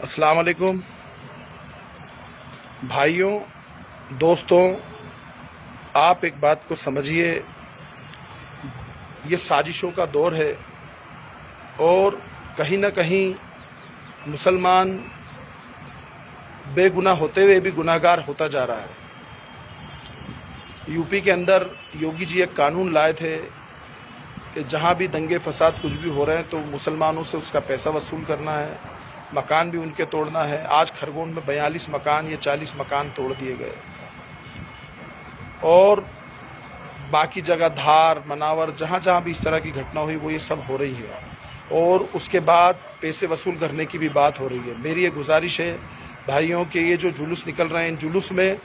अस्सलाम वालेकुम भाइयों, दोस्तों। आप एक बात को समझिए, ये साजिशों का दौर है और कहीं ना कहीं मुसलमान बेगुनाह होते हुए भी गुनाहगार होता जा रहा है। यूपी के अंदर योगी जी एक कानून लाए थे कि जहाँ भी दंगे फसाद कुछ भी हो रहे हैं तो मुसलमानों से उसका पैसा वसूल करना है, मकान भी उनके तोड़ना है। आज खरगोन में 42 मकान या 40 मकान तोड़ दिए गए और बाकी जगह धार, मनावर, जहाँ जहाँ भी इस तरह की घटना हुई वो ये सब हो रही है और उसके बाद पैसे वसूल करने की भी बात हो रही है। मेरी ये गुजारिश है भाइयों कि ये जो जुलूस निकल रहे हैं, इन जुलूस में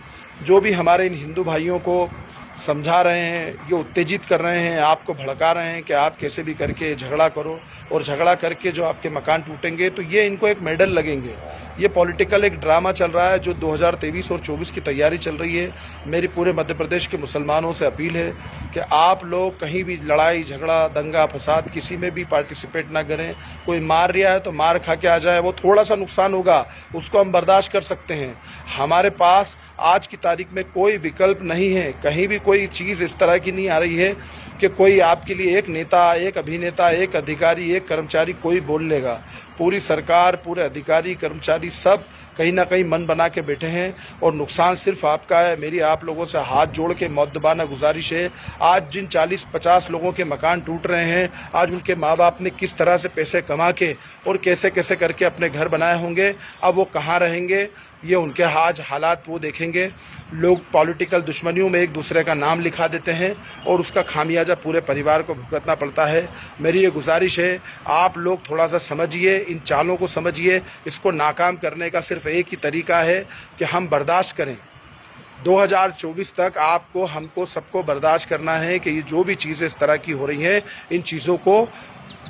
जो भी हमारे इन हिंदू भाइयों को समझा रहे हैं, ये उत्तेजित कर रहे हैं, आपको भड़का रहे हैं कि आप कैसे भी करके झगड़ा करो और झगड़ा करके जो आपके मकान टूटेंगे तो ये इनको एक मेडल लगेंगे। ये पॉलिटिकल एक ड्रामा चल रहा है जो 2023 और 24 की तैयारी चल रही है। मेरी पूरे मध्य प्रदेश के मुसलमानों से अपील है कि आप लोग कहीं भी लड़ाई झगड़ा दंगा फसाद किसी में भी पार्टिसिपेट ना करें। कोई मार रहा है तो मार खा के आ जाए, वो थोड़ा सा नुकसान होगा उसको हम बर्दाश्त कर सकते हैं। हमारे पास आज की तारीख में कोई विकल्प नहीं है, कहीं भी कोई चीज़ इस तरह की नहीं आ रही है कि कोई आपके लिए एक नेता, एक अभिनेता, एक अधिकारी, एक कर्मचारी कोई बोल लेगा। पूरी सरकार, पूरे अधिकारी कर्मचारी सब कहीं ना कहीं मन बना के बैठे हैं और नुकसान सिर्फ आपका है। मेरी आप लोगों से हाथ जोड़ के मुअद्दबाना गुजारिश है, आज जिन 40-50 लोगों के मकान टूट रहे हैं, आज उनके माँ बाप ने किस तरह से पैसे कमा के और कैसे कैसे करके अपने घर बनाए होंगे, अब वो कहाँ रहेंगे, ये उनके आज हालात वो देखेंगे। लोग पॉलिटिकल दुश्मनियों में एक दूसरे का नाम लिखा देते हैं और उसका खामियाजा पूरे परिवार को भुगतना पड़ता है। मेरी ये गुजारिश है, आप लोग थोड़ा सा समझिए, इन चालों को समझिए। इसको नाकाम करने का सिर्फ एक ही तरीका है कि हम बर्दाश्त करें। 2024 तक आपको, हमको, सबको बर्दाश्त करना है कि ये जो भी चीज़ें इस तरह की हो रही हैं, इन चीज़ों को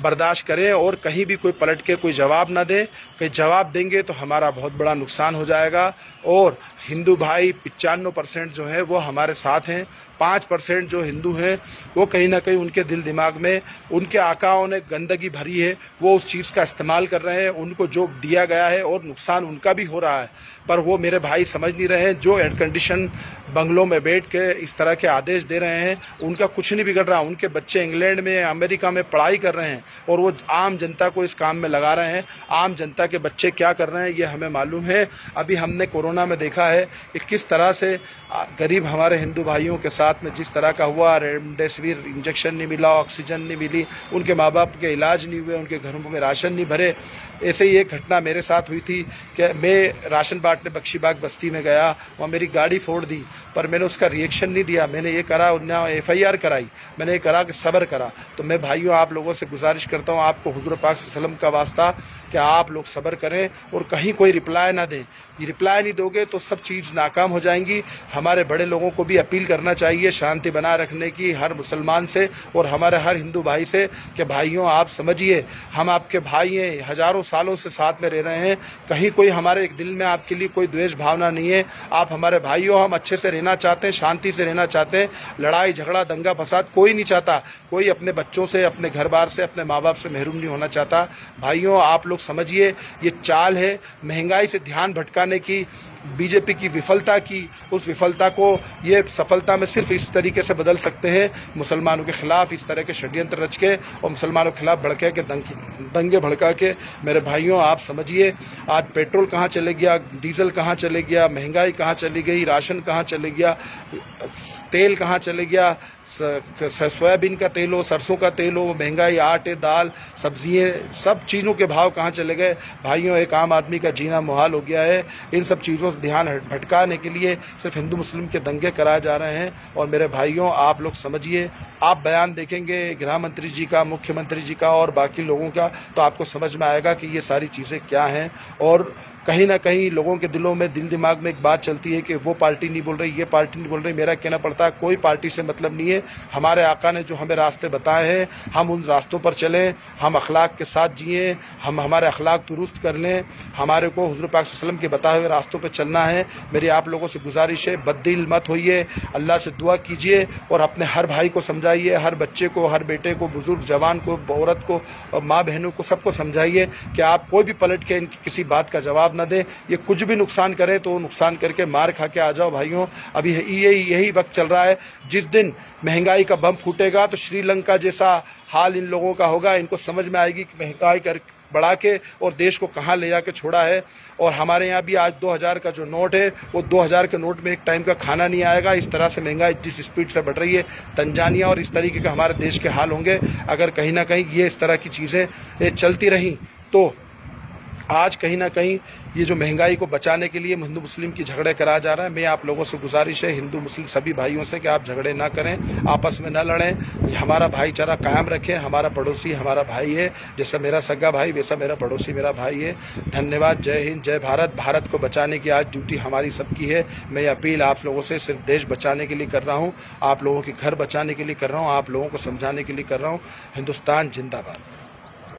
बर्दाश्त करें और कहीं भी कोई पलट के कोई जवाब ना दे। कहीं जवाब देंगे तो हमारा बहुत बड़ा नुकसान हो जाएगा। और हिंदू भाई 95% जो है वो हमारे साथ हैं। 5% जो हिंदू हैं वो कहीं ना कहीं उनके दिल दिमाग में उनके आकाओं ने गंदगी भरी है, वो उस चीज़ का इस्तेमाल कर रहे हैं। उनको जो दिया गया है और नुकसान उनका भी हो रहा है, पर वो मेरे भाई समझ नहीं रहे हैं। जो एयर कंडीशन बंगलों में बैठ के इस तरह के आदेश दे रहे हैं, उनका कुछ नहीं बिगड़ रहा। उनके बच्चे इंग्लैंड में, अमेरिका में पढ़ाई कर रहे हैं और वो आम जनता को इस काम में लगा रहे हैं। आम जनता के बच्चे क्या कर रहे हैं ये हमें मालूम है। अभी हमने कोरोना में देखा है कि किस तरह से गरीब हमारे हिंदू भाइयों के साथ में जिस तरह का हुआ, रेमडेसिविर इंजेक्शन नहीं मिला, ऑक्सीजन नहीं मिली, उनके माँ बाप के इलाज नहीं हुए, उनके घरों में राशन नहीं भरे। ऐसे ही एक घटना मेरे साथ हुई थी कि मैं राशन बांटने बख्शीबाग बस्ती में गया, वहाँ मेरी गाड़ी फोड़ दी, पर मैंने उसका रिएक्शन नहीं दिया। मैंने ये करा, उन्होंने FIR कराई, मैंने ये करा कि सब्र करा। तो मैं भाइयों आप लोगों से गुजारिश करता हूँ, आपको हुजूर पाक सल्लल्लाहु अलैहि वसल्लम का वास्ता कि आप लोग सब्र करें और कहीं कोई रिप्लाई ना दें। ये रिप्लाई नहीं दोगे तो सब चीज़ नाकाम हो जाएंगी। हमारे बड़े लोगों को भी अपील करना चाहिए शांति बनाए रखने की, हर मुसलमान से और हमारे हर हिंदू भाई से कि भाइयों आप समझिए, हम आपके भाई हैं, हज़ारों सालों से साथ में रह रहे हैं। कहीं कोई हमारे एक दिल में आपके लिए कोई द्वेष भावना नहीं है। आप हमारे भाई हो, हम अच्छे से रहना चाहते हैं, शांति से रहना चाहते हैं। लड़ाई झगड़ा दंगा फसाद कोई नहीं चाहता। कोई अपने बच्चों से, अपने घर बार से, अपने माँ बाप से महरूम नहीं होना चाहता। भाइयों आप लोग समझिए, ये चाल है महंगाई से ध्यान भटकाने की, बीजेपी की विफलता की। उस विफलता को ये सफलता में सिर्फ इस तरीके से बदल सकते हैं, मुसलमानों के खिलाफ इस तरह के षड्यंत्र रच के और मुसलमानों के खिलाफ भड़के के दंगे भड़का के। मेरे भाइयों आप समझिए, आज पेट्रोल कहाँ चले गया, डीजल कहाँ चले गया, महंगाई कहाँ चली गई, राशन कहाँ चले गया, तेल कहाँ चले गया, सोयाबीन का तेल हो, सरसों का तेल हो, महंगाई, आटे दाल सब्जियाँ, सब चीज़ों के भाव कहाँ चले गए। भाइयों एक आम आदमी का जीना मुहाल हो गया है। इन सब चीज़ों से ध्यान भटकाने के लिए सिर्फ हिंदू मुस्लिम के दंगे कराए जा रहे हैं। और मेरे भाइयों आप लोग समझिए, आप बयान देखेंगे गृह मंत्री जी का, मुख्यमंत्री जी का और बाकी लोगों का, तो आपको समझ में आएगा कि ये सारी चीज़ें क्या हैं। और कहीं ना कहीं लोगों के दिलों में दिल दिमाग में एक बात चलती है कि वो पार्टी नहीं बोल रही, ये पार्टी नहीं बोल रही। मेरा कहना पड़ता है कोई पार्टी से मतलब नहीं है। हमारे आका ने जो हमें रास्ते बताए हैं हम उन रास्तों पर चलें, हम अखलाक के साथ जिएँ, हम हमारे अखलाक दुरुस्त कर लें, हमारे को हुज़ूर पाक सल्लल्लाहु अलैहि वसल्लम के बताए हुए रास्तों पर चलना है। मेरी आप लोगों से गुजारिश है, बददिल मत होइए, अल्लाह से दुआ कीजिए और अपने हर भाई को समझाइए, हर बच्चे को, हर बेटे को, बुजुर्ग जवान को, औरत को, माँ बहनों को, सबको समझाइए कि आप कोई भी पलट के इनकी किसी बात का जवाब न दें। ये कुछ भी नुकसान करे तो नुकसान करके मार खा के आ जाओ भाइयों। अभी यही वक्त चल रहा है, जिस दिन महंगाई का बम फूटेगा तो श्रीलंका जैसा हाल इन लोगों का होगा। इनको समझ में आएगी कि महंगाई कर बढ़ा के और देश को कहाँ ले जाके छोड़ा है। और हमारे यहाँ भी आज 2000 का जो नोट है वो 2000 के नोट में एक टाइम का खाना नहीं आएगा। इस तरह से महंगाई जिस स्पीड से बढ़ रही है, तंजानिया और इस तरीके के हमारे देश के हाल होंगे अगर कहीं ना कहीं ये इस तरह की चीज़ें चलती रहीं। तो आज कहीं ना कहीं ये जो महंगाई को बचाने के लिए हिंदू मुस्लिम की झगड़े करा जा रहा है। मैं आप लोगों से गुजारिश है, हिंदू मुस्लिम सभी भाइयों से, कि आप झगड़े ना करें, आपस में ना लड़ें, हमारा भाईचारा कायम रखें। हमारा पड़ोसी हमारा भाई है, जैसा मेरा सगा भाई वैसा मेरा पड़ोसी मेरा भाई है। धन्यवाद। जय हिंद, जय भारत। भारत को बचाने की आज ड्यूटी हमारी सबकी है। मैं अपील आप लोगों से सिर्फ देश बचाने के लिए कर रहा हूँ, आप लोगों के घर बचाने के लिए कर रहा हूँ, आप लोगों को समझाने के लिए कर रहा हूँ। हिंदुस्तान जिंदाबाद।